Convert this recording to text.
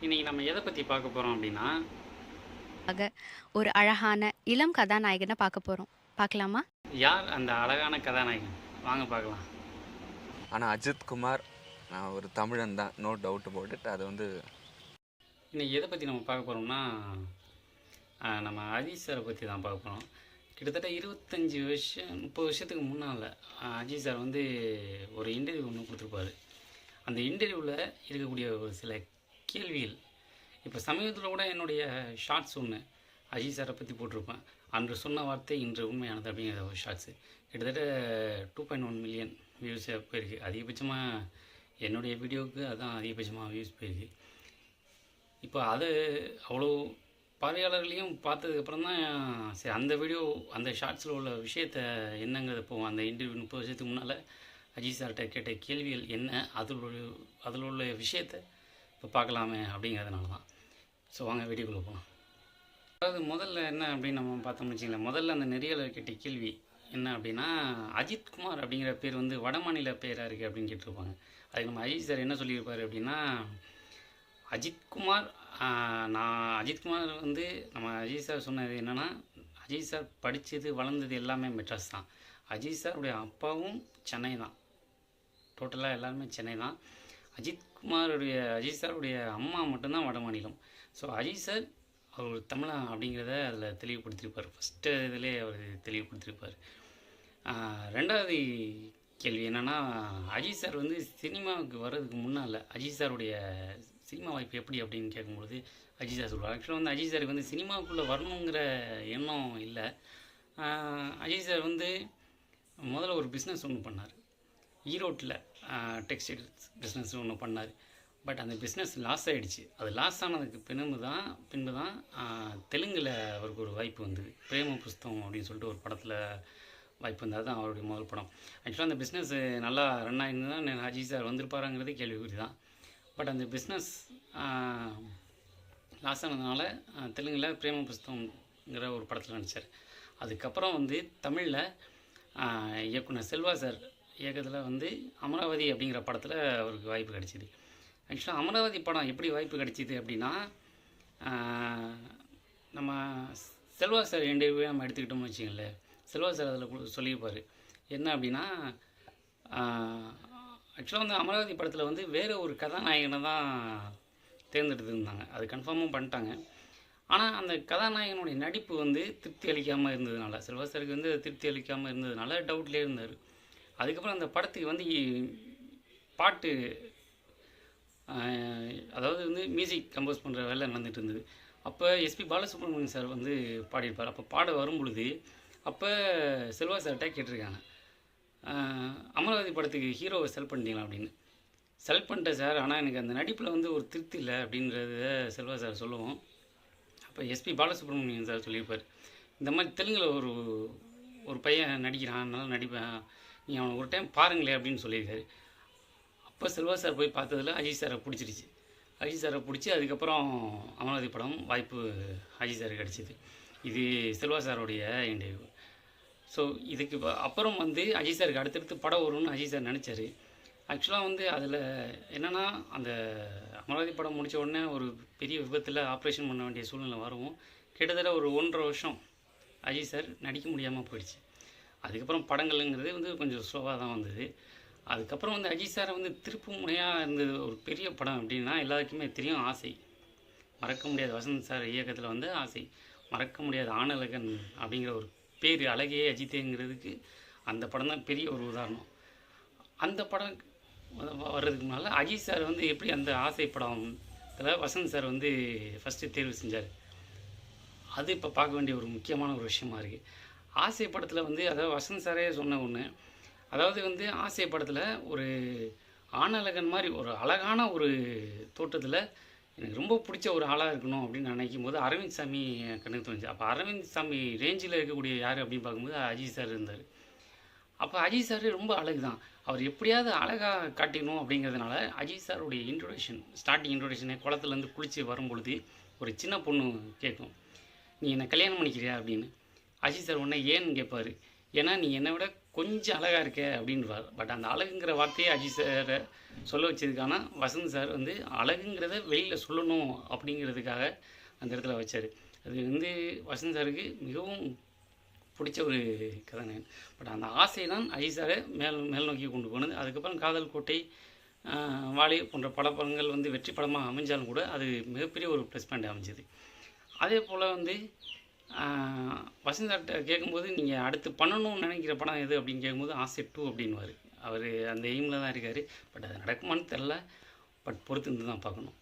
இன்னைக்கு நம்ம எதை பற்றி பார்க்க போகிறோம் அப்படின்னா, ஆக ஒரு அழகான இளம் கதாநாயகன பார்க்க போறோம். பார்க்கலாமா? யார் அந்த அழகான கதாநாயகன்? வாங்க பார்க்கலாம். ஆனால் அஜித் குமார் நான் ஒரு தமிழன் தான், நோ டவுட் அபவுட் இட். அது வந்து இன்னைக்கு எதை பற்றி நம்ம பார்க்க போகிறோம்னா, நம்ம அஜித் சாரை பற்றி தான் பார்க்க போகிறோம். கிட்டத்தட்ட 25 வருஷம் 30 வருஷத்துக்கு முன்னால் அஜித் சார் வந்து ஒரு இன்டர்வியூ ஒன்று கொடுத்துருப்பாரு. அந்த இன்டர்வியூவில் இருக்கக்கூடிய ஒரு சில கேள்விகள், இப்போ சமீபத்தில் கூட என்னுடைய ஷார்ட்ஸ் ஒன்று அஜித் சாரை பற்றி போட்டிருப்பேன். அன்று சொன்ன வார்த்தை இன்று உண்மையானது அப்படிங்கிற ஒரு ஷார்ட்ஸு கிட்டத்தட்ட 2.1 மில்லியன் வியூஸ் போயிருக்கு. அதிகபட்சமாக என்னுடைய வீடியோவுக்கு அதான் அதிகபட்சமாக வியூஸ் போயிருக்கு. இப்போ அது அவ்வளோ பார்வையாளர்களையும் பார்த்ததுக்கப்புறம் தான் சரி அந்த வீடியோ அந்த ஷார்ட்ஸில் உள்ள விஷயத்தை என்னங்கிறது போவோம். அந்த இன்டர்வியூ 30 வருஷத்துக்கு முன்னால் அஜித் சார்கிட்ட கேட்ட கேள்விகள் என்ன, அதில் உள்ள விஷயத்தை இப்போ பார்க்கலாமே அப்படிங்கிறதுனால தான். ஸோ வாங்க வீடியோக்குள்ளே போகலாம். அதாவது முதல்ல என்ன அப்படின்னு நம்ம பார்த்தோம்னு வச்சுங்களேன், முதல்ல அந்த நெறியாளர் கேட்ட கேள்வி என்ன அப்படின்னா, அஜித் குமார் அப்படிங்கிற பேர் வந்து வடமாநில பேராக இருக்குது அப்படின்னு கேட்டிருப்பாங்க. அதுக்கு நம்ம அஜித் சார் என்ன சொல்லியிருப்பார் அப்படின்னா, அஜித்குமார் அஜித்குமார் வந்து நம்ம அஜித் சார் சொன்னது என்னென்னா, அஜித் சார் படித்தது வளர்ந்தது எல்லாமே மெட்ராஸ் தான். அஜித் சாருடைய அப்பாவும் சென்னை தான், டோட்டலாக எல்லாருமே சென்னை தான். அஜித் சாருடைய அம்மா மட்டும்தான் வட மாநிலம். ஸோ அஜித் சார் அவர் ஒரு தமிழன் அப்படிங்கிறத அதில் தெளிவுபடுத்தியிருப்பார். ஃபஸ்ட்டு இதிலே அவர் தெளிவுபடுத்தியிருப்பார். ரெண்டாவது கேள்வி என்னென்னா, அஜித் சார் வந்து சினிமாவுக்கு வர்றதுக்கு முன்னால் அஜித் சாருடைய சினிமா வாய்ப்பு எப்படி அப்படின்னு கேட்கும்பொழுது அஜித் சார் சொல்லுவார். ஆக்சுவலாக வந்து அஜித் சாருக்கு வந்து சினிமாவுக்குள்ளே வரணுங்கிற எண்ணம் இல்லை. அஜித் சார் வந்து முதல்ல ஒரு பிஸ்னஸ் ஒன்று பண்ணார். ஈரோட்டில் டெக்ஸ்டைல்ஸ் பிஸ்னஸ் ஒன்று பண்ணார். பட் அந்த பிஸ்னஸ் லாஸ் ஆகிடுச்சு. அது லாஸ் ஆனதுக்கு பின்பு தான் தெலுங்கில் அவருக்கு ஒரு வாய்ப்பு வந்தது. பிரேம புஸ்தகம் அப்படின்னு சொல்லிட்டு ஒரு படத்தில் வாய்ப்பு வந்தால் தான் அவருடைய முதல் படம். ஆக்சுவலாக அந்த பிஸ்னஸ் நல்லா ரன் ஆகிருந்து தான் அஜித் சார் வந்திருப்பாராங்கிறது கேள்விக்குறி தான். பட் அந்த பிஸ்னஸ் லாஸ் ஆனதுனால தெலுங்கில் பிரேம புஸ்தகங்கிற ஒரு படத்தில் நடித்தார். அதுக்கப்புறம் வந்து தமிழில் இயக்குனர் செல்வா சார் இயக்கத்தில் வந்து அமராவதி அப்படிங்கிற படத்தில் அவருக்கு வாய்ப்பு கிடைச்சிது. ஆக்சுவலாக அமராவதி படம் எப்படி வாய்ப்பு கிடைச்சிது அப்படின்னா, நம்ம செல்வா சார் இன்டர்வியூவே நம்ம எடுத்துக்கிட்டோம்னு வச்சுங்களேன், செல்வா சார் அதில் சொல்லியிருப்பார் என்ன அப்படின்னா, ஆக்சுவலாக வந்து அமராவதி படத்தில் வந்து வேறு ஒரு கதாநாயகனை தான் தேர்ந்தெடுத்துருந்தாங்க. அது கன்ஃபார்மும் பண்ணிட்டாங்க. ஆனால் அந்த கதாநாயகனுடைய நடிப்பு வந்து திருப்தி அளிக்காமல் இருந்ததுனால, செல்வா சாருக்கு வந்து திருப்தி அளிக்காமல் இருந்ததுனால டவுட்லேயே இருந்தார். அதுக்கப்புறம் அந்த படத்துக்கு வந்து பாட்டு, அதாவது வந்து மியூசிக் கம்போஸ் பண்ணுற வேலை நடந்துகிட்டு இருந்தது. அப்போ எஸ்பி பாலசுப்ரமணியன் சார் வந்து பாடியிருப்பார். அப்போ பாட வரும்பொழுது அப்போ செல்வா சார்கிட்ட கேட்டிருக்காங்க, அமராவதி படத்துக்கு ஹீரோவை செலக்ட் பண்ணிட்டீங்களா அப்படின்னு. செலக்ட் பண்ணிட்டேன் சார், ஆனால் எனக்கு அந்த நடிப்பில் வந்து ஒரு திருப்தி இல்லை அப்படின்றத செல்வா சார் சொல்லுவோம். அப்போ எஸ்பி பாலசுப்ரமணியன் சார் சொல்லியிருப்பார், இந்த மாதிரி தெலுங்கில் ஒரு பையன் நடிக்கிறான், நல்லா நடிப்பேன், நீ அவனை ஒரு டைம் பாருங்களே அப்படின்னு சொல்லியிருக்காரு. அப்போ செல்வா சார் போய் பார்த்ததில் அஜித் சாரை பிடிச்சிருச்சு. அஜித் சாரை பிடிச்சி அதுக்கப்புறம் அமராவதி படம் வாய்ப்பு அஜித் சாருக்கு கிடச்சிது. இது செல்வா சாருடைய இன்டர்வியூ. ஸோ இதுக்கு அப்புறம் வந்து அஜித் சாருக்கு அடுத்தடுத்து படம் வரும்னு அஜித் சார் நினச்சார். ஆக்சுவலாக வந்து அதில் என்னென்னா, அந்த அமராவதி படம் முடித்த உடனே ஒரு பெரிய விபத்தில் ஆப்ரேஷன் பண்ண வேண்டிய சூழ்நிலை வரும். கிட்டத்தட்ட ஒரு 1.5 வருஷம் அஜித் சார் நடிக்க முடியாமல் போயிடுச்சு. அதுக்கப்புறம் படங்கள்ங்கிறது வந்து கொஞ்சம் ஸ்லோவாக தான் வந்தது. அதுக்கப்புறம் வந்து அஜித் சாரை வந்து திருப்பு முனையாக இருந்தது ஒரு பெரிய படம் அப்படின்னா எல்லாருக்குமே தெரியும், ஆசை. மறக்க முடியாத வசந்த் சார் இயக்கத்தில் வந்து ஆசை. மறக்க முடியாத ஆணழகன் அப்படிங்கிற ஒரு பேர், அழகே அஜித்தேங்கிறதுக்கு அந்த படம் தான் பெரிய ஒரு உதாரணம். அந்த படம் வர்றதுக்கு முன்னால் அஜித் சார் வந்து எப்படி அந்த ஆசை படத்தில் வசந்த் சார் வந்து ஃபஸ்ட்டு தேர்வு செஞ்சார், அது இப்போ பார்க்க வேண்டிய ஒரு முக்கியமான ஒரு விஷயமா இருக்குது. ஆசை படத்தில் வந்து அதாவது வசந்த் சாரே சொன்ன ஒன்று, அதாவது வந்து ஆசை படத்தில் ஒரு ஆணழகன் மாதிரி ஒரு அழகான ஒரு தோற்றத்தில் எனக்கு ரொம்ப பிடிச்ச ஒரு ஆளாக இருக்கணும் அப்படின்னு நினைக்கும் போது அரவிந்த் சாமி கண்ணுக்கு தோணுச்சு. அப்போ அரவிந்த் சாமி ரேஞ்சில் இருக்கக்கூடிய யார் அப்படின்னு பார்க்கும்போது அஜித் சார் இருந்தார். அப்போ அஜித் சார் ரொம்ப அழகு தான், அவர் எப்படியாவது அழகாக காட்டிடணும் அப்படிங்கிறதுனால அஜித் சாருடைய ஸ்டார்டிங் இன்ட்ரோடக்ஷனே குளத்துலேருந்து குளித்து வரும்பொழுது ஒரு சின்ன பொண்ணு கேட்கும், நீ என்னை கல்யாணம் பண்ணிக்கிறியா அப்படின்னு. அஜித் சார் உடனே ஏன்னு கேட்பார். ஏன்னா நீ என்னை விட கொஞ்சம் அழகாக இருக்க அப்படின்வார். பட் அந்த அழகுங்கிற வார்த்தையை அஜித் சாரை சொல்ல வச்சதுக்கான வசந்த் சார் வந்து அழகுங்கிறத வெளியில் சொல்லணும் அப்படிங்கிறதுக்காக அந்த இடத்துல வச்சார். அது வந்து வசந்த் சாருக்கு மிகவும் பிடிச்ச ஒரு கதாநாயகன். பட் அந்த ஆசை தான் அஜித் சாரை மேல் நோக்கி கொண்டு போனது. அதுக்கப்புறம் காதல் கோட்டை, வாலி போன்ற பல படங்கள் வந்து வெற்றி படமாக அமைஞ்சாலும் கூட அது மிகப்பெரிய ஒரு ப்ளஸ் பாயிண்ட் அமைஞ்சது. அதே போல் வந்து வசந்த் சார்கிட்ட கேட்கும்போது நீங்கள் அடுத்து பண்ணணும்னு நினைக்கிற படம் எது அப்படின்னு கேட்கும்போது ஆசை 2 அப்படின்வார். அவர் அந்த எய்மில் தான் இருக்கார். பட் அது நடக்குமான்னு தெரில. பட் பொறுத்து இருந்து தான் பார்க்கணும்.